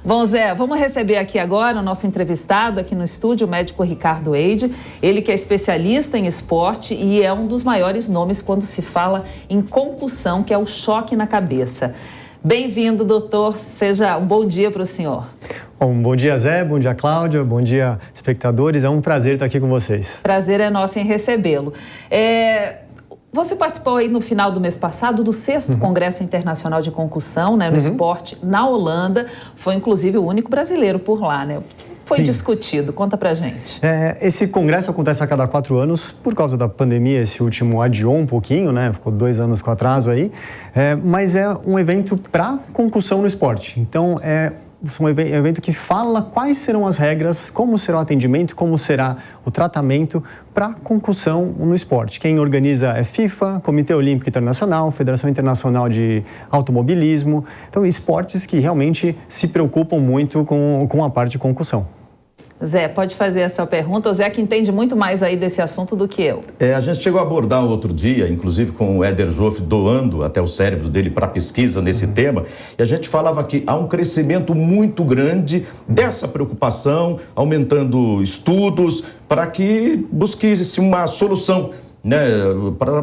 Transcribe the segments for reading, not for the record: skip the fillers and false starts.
Bom, Zé, vamos receber aqui agora o nosso entrevistado aqui no estúdio, o médico Ricardo Eide. Ele que é especialista em esporte e é um dos maiores nomes quando se fala em concussão, que é o choque na cabeça. Bem-vindo, doutor. Seja um bom dia para o senhor. Bom dia, Zé. Bom dia, Cláudia. Bom dia, espectadores. É um prazer estar aqui com vocês. Prazer é nosso em recebê-lo. Você participou aí no final do mês passado do 6º Congresso Internacional de Concussão, né, no esporte, na Holanda. Foi, inclusive, o único brasileiro por lá, né? O que foi discutido? Conta pra gente. Esse congresso acontece a cada 4 anos. Por causa da pandemia, esse último adiou um pouquinho, né? Ficou 2 anos com atraso aí. Mas é um evento para concussão no esporte. Então, é um evento que fala quais serão as regras, como será o atendimento, como será o tratamento para concussão no esporte. Quem organiza é FIFA, Comitê Olímpico Internacional, Federação Internacional de Automobilismo. Então, esportes que realmente se preocupam muito com a parte de concussão. Zé, pode fazer a sua pergunta. O Zé que entende muito mais aí desse assunto do que eu. A gente chegou a abordar outro dia, inclusive com o Éder Joffre doando até o cérebro dele para pesquisa nesse tema, e a gente falava que há um crescimento muito grande dessa preocupação, aumentando estudos para que busque-se uma solução, né,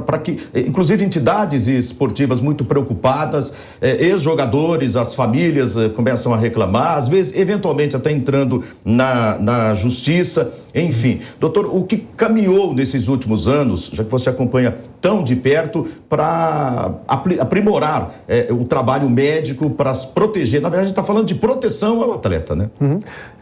para que, inclusive, entidades esportivas muito preocupadas, ex-jogadores, as famílias começam a reclamar, às vezes, eventualmente, até entrando na justiça, enfim. Doutor, o que caminhou nesses últimos anos, já que você acompanha tão de perto, para aprimorar o trabalho médico, para se proteger? Na verdade, a gente está falando de proteção ao atleta, né?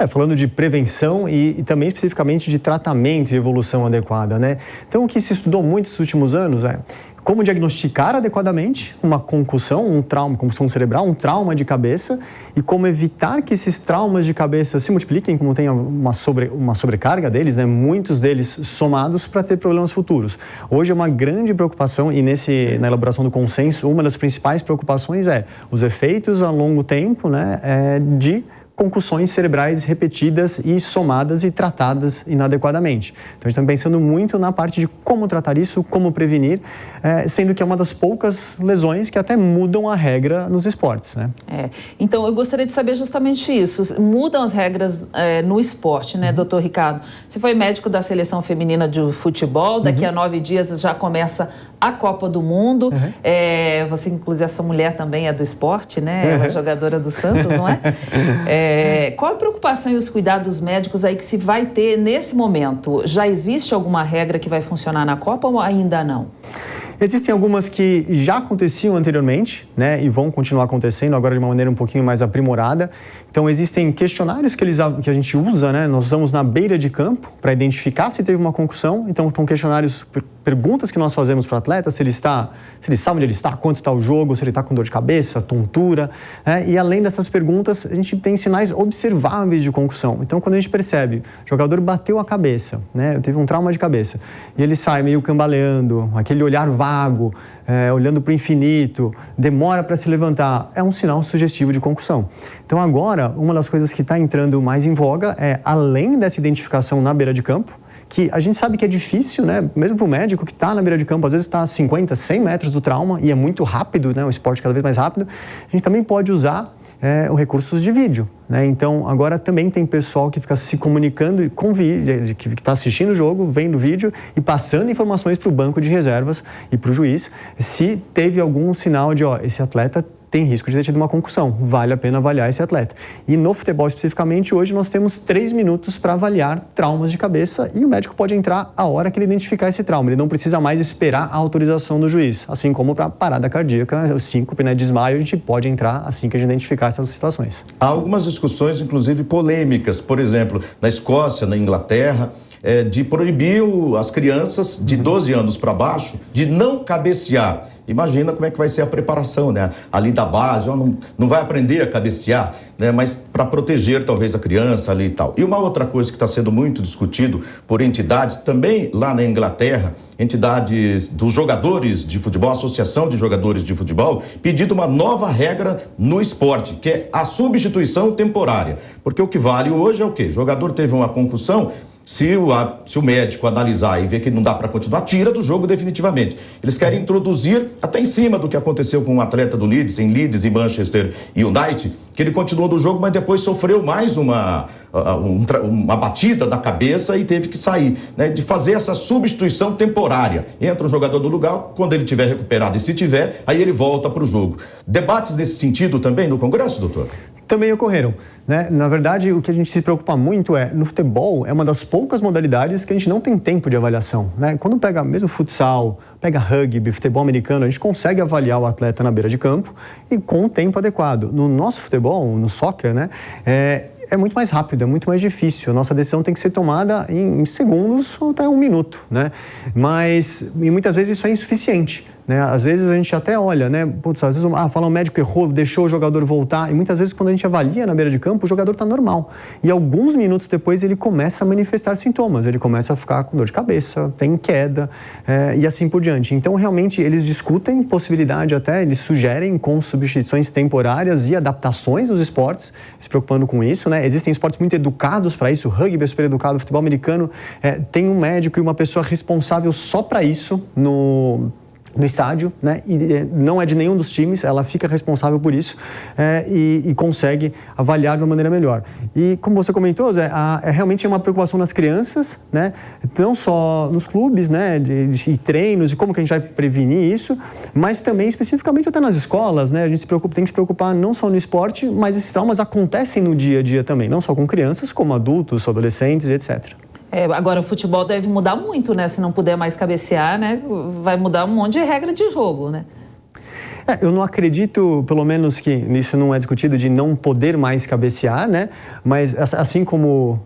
Falando de prevenção e também especificamente de tratamento e evolução adequada, né? Então, o que se estudou muito nesses últimos anos é como diagnosticar adequadamente uma concussão, um trauma, concussão cerebral, um trauma de cabeça, e como evitar que esses traumas de cabeça se multipliquem, como tem uma sobrecarga deles, né? Muitos deles somados para ter problemas futuros. Hoje é uma grande preocupação e na elaboração do consenso, uma das principais preocupações é os efeitos a longo tempo, né, de concussões cerebrais repetidas e somadas e tratadas inadequadamente. Então, a gente está pensando muito na parte de como tratar isso, como prevenir, sendo que é uma das poucas lesões que até mudam a regra nos esportes, né? Então, eu gostaria de saber justamente isso. Mudam as regras no esporte, né, doutor Ricardo? Você foi médico da seleção feminina de futebol, daqui a 9 dias já começa a Copa do Mundo. Você, inclusive, essa mulher também é do esporte, né? Ela é jogadora do Santos, não é? Qual a preocupação e os cuidados médicos aí que se vai ter nesse momento? Já existe alguma regra que vai funcionar na Copa ou ainda não? Existem algumas que já aconteciam anteriormente, né, e vão continuar acontecendo agora de uma maneira um pouquinho mais aprimorada. Então, existem questionários que a gente usa, né, nós usamos na beira de campo para identificar se teve uma concussão. Então, são questionários, perguntas que nós fazemos para o atleta, se ele sabe onde ele está, quanto está o jogo, se ele está com dor de cabeça, tontura, né? E além dessas perguntas, a gente tem sinais observáveis de concussão. Então, quando a gente percebe, o jogador bateu a cabeça, né, teve um trauma de cabeça, e ele sai meio cambaleando, aquele olhar vago, olhando para o infinito, demora para se levantar, é um sinal sugestivo de concussão. Então, agora, uma das coisas que está entrando mais em voga é, além dessa identificação na beira de campo, que a gente sabe que é difícil, né? Mesmo para o médico que está na beira de campo, às vezes está a 50, 100 metros do trauma e é muito rápido, né? O esporte cada vez mais rápido. A gente também pode usar os recursos de vídeo, né? Então, agora também tem pessoal que fica se comunicando com vídeo, que está assistindo o jogo, vendo o vídeo e passando informações para o banco de reservas e para o juiz se teve algum sinal de, esse atleta tem risco de ter tido uma concussão, vale a pena avaliar esse atleta. E no futebol especificamente, hoje nós temos 3 minutos para avaliar traumas de cabeça e o médico pode entrar a hora que ele identificar esse trauma. Ele não precisa mais esperar a autorização do juiz, assim como para parada cardíaca, o síncope, né, desmaio, a gente pode entrar assim que a gente identificar essas situações. Há algumas discussões, inclusive polêmicas, por exemplo, na Escócia, na Inglaterra, de proibir as crianças de 12 anos para baixo de não cabecear. Imagina como é que vai ser a preparação, né? Ali da base, não vai aprender a cabecear, né? Mas para proteger talvez a criança ali e tal. E uma outra coisa que está sendo muito discutido por entidades, também lá na Inglaterra, entidades dos jogadores de futebol, Associação de Jogadores de Futebol, pedindo uma nova regra no esporte, que é a substituição temporária. Porque o que vale hoje é o quê? O jogador teve uma concussão, Se o médico analisar e ver que não dá para continuar, tira do jogo definitivamente. Eles querem introduzir, até em cima do que aconteceu com um atleta do Leeds, em Leeds e Manchester United, que ele continuou do jogo, mas depois sofreu mais uma batida na cabeça e teve que sair, né? De fazer essa substituição temporária. Entra um jogador no lugar, quando ele tiver recuperado, e se tiver, aí ele volta para o jogo. Debates nesse sentido também no Congresso, doutor? Também ocorreram, né? Na verdade, o que a gente se preocupa muito no futebol, é uma das poucas modalidades que a gente não tem tempo de avaliação, né? Quando pega mesmo futsal, pega rugby, futebol americano, a gente consegue avaliar o atleta na beira de campo e com o tempo adequado. No nosso futebol, no soccer, né? É muito mais rápido, é muito mais difícil. A nossa decisão tem que ser tomada em segundos ou até um minuto, né? Mas e muitas vezes isso é insuficiente, né? Às vezes a gente até olha, né? Putz, às vezes fala, o médico errou, deixou o jogador voltar. E muitas vezes quando a gente avalia na beira de campo, o jogador está normal. E alguns minutos depois ele começa a manifestar sintomas. Ele começa a ficar com dor de cabeça, tem queda e assim por diante. Então realmente eles discutem possibilidade até, eles sugerem com substituições temporárias e adaptações nos esportes, se preocupando com isso, né? Existem esportes muito educados para isso, o rugby é super educado, o futebol americano tem um médico e uma pessoa responsável só para isso no estádio, né? E não é de nenhum dos times, ela fica responsável por isso e consegue avaliar de uma maneira melhor. E como você comentou, Zé, realmente é uma preocupação nas crianças, né? Não só nos clubes, né? De treinos e como que a gente vai prevenir isso, mas também especificamente até nas escolas, né? A gente tem que se preocupar não só no esporte, mas esses traumas acontecem no dia a dia também, não só com crianças, como adultos, adolescentes, etc. Agora o futebol deve mudar muito, né? Se não puder mais cabecear, né? Vai mudar um monte de regra de jogo, né? Eu não acredito, pelo menos que isso não é discutido, de não poder mais cabecear, né? Mas assim como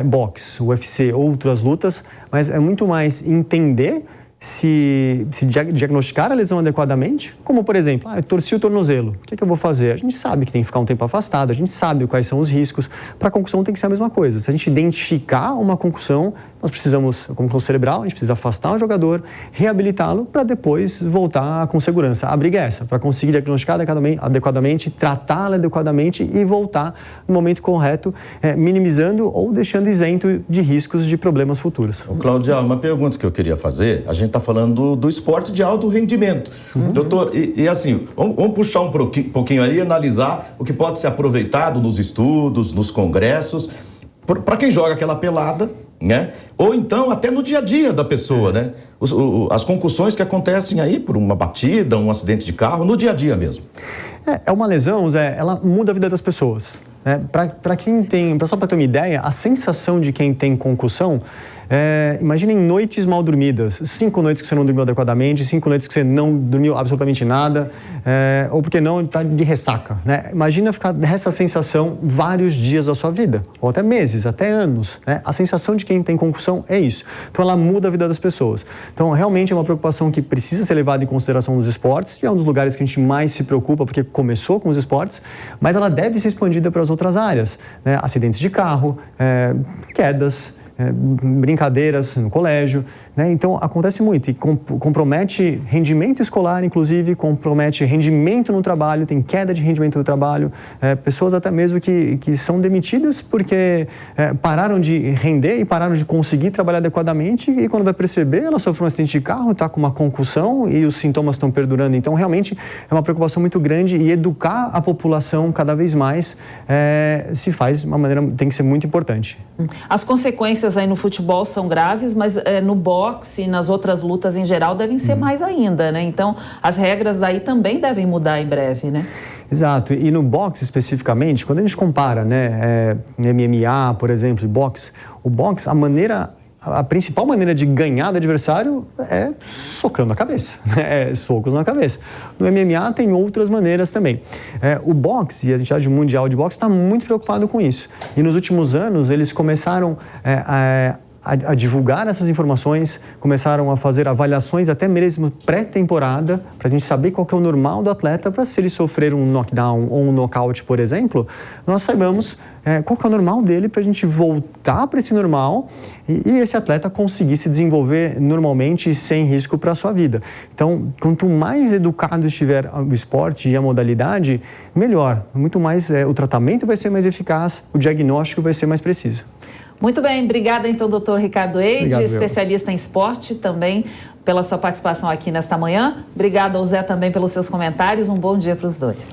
boxe, UFC, outras lutas, mas é muito mais entender se diagnosticar a lesão adequadamente, como por exemplo, eu torci o tornozelo, o que eu vou fazer? A gente sabe que tem que ficar um tempo afastado, a gente sabe quais são os riscos. Para a concussão tem que ser a mesma coisa. Se a gente identificar uma concussão, nós precisamos, concussão cerebral, a gente precisa afastar o jogador, reabilitá-lo para depois voltar com segurança. A briga é essa, para conseguir diagnosticar adequadamente, tratá-lo adequadamente e voltar no momento correto, minimizando ou deixando isento de riscos de problemas futuros. Cláudia, uma pergunta que eu queria fazer, a gente está falando do esporte de alto rendimento. Doutor, e assim, vamos puxar um pouquinho aí e analisar o que pode ser aproveitado nos estudos, nos congressos, para quem joga aquela pelada, né? Ou então até no dia a dia da pessoa, né? As concussões que acontecem aí por uma batida, um acidente de carro, no dia a dia mesmo. É uma lesão, Zé, ela muda a vida das pessoas. Para quem tem, só para ter uma ideia, a sensação de quem tem concussão, imaginem noites mal dormidas, 5 noites que você não dormiu adequadamente, 5 noites que você não dormiu absolutamente nada, ou porque não está de ressaca, né? Imagina ficar nessa sensação vários dias da sua vida, ou até meses, até anos, né? A sensação de quem tem concussão é isso. Então ela muda a vida das pessoas. Então realmente é uma preocupação que precisa ser levada em consideração nos esportes, e é um dos lugares que a gente mais se preocupa, porque começou com os esportes, mas ela deve ser expandida para as outras áreas, né? Acidentes de carro, quedas, brincadeiras no colégio, né? Então acontece muito e compromete rendimento escolar, inclusive compromete rendimento no trabalho, tem queda de rendimento no trabalho, pessoas até mesmo que são demitidas porque pararam de render e pararam de conseguir trabalhar adequadamente, e quando vai perceber ela sofreu um acidente de carro, está com uma concussão e os sintomas estão perdurando. Então realmente é uma preocupação muito grande, e educar a população cada vez mais se faz de uma maneira, tem que ser muito importante. As consequências aí no futebol são graves, mas no boxe e nas outras lutas em geral devem ser mais ainda, né? Então, as regras aí também devem mudar em breve, né? Exato. E no boxe especificamente, quando a gente compara, né, MMA, por exemplo, e boxe, o boxe, a principal maneira de ganhar do adversário é socando a cabeça, socos na cabeça. No MMA tem outras maneiras também. O boxe e a entidade mundial de boxe está muito preocupado com isso. E nos últimos anos eles começaram a divulgar essas informações, começaram a fazer avaliações até mesmo pré-temporada, para a gente saber qual que é o normal do atleta, para se ele sofrer um knockdown ou um knockout, por exemplo, nós saibamos qual que é o normal dele, para a gente voltar para esse normal e esse atleta conseguir se desenvolver normalmente sem risco para a sua vida. Então, quanto mais educado estiver o esporte e a modalidade, melhor. Muito mais, o tratamento vai ser mais eficaz, o diagnóstico vai ser mais preciso. Muito bem, obrigada então, doutor Ricardo Eide, Obrigado, especialista em esporte também, pela sua participação aqui nesta manhã. Obrigada ao Zé também pelos seus comentários. Um bom dia para os dois.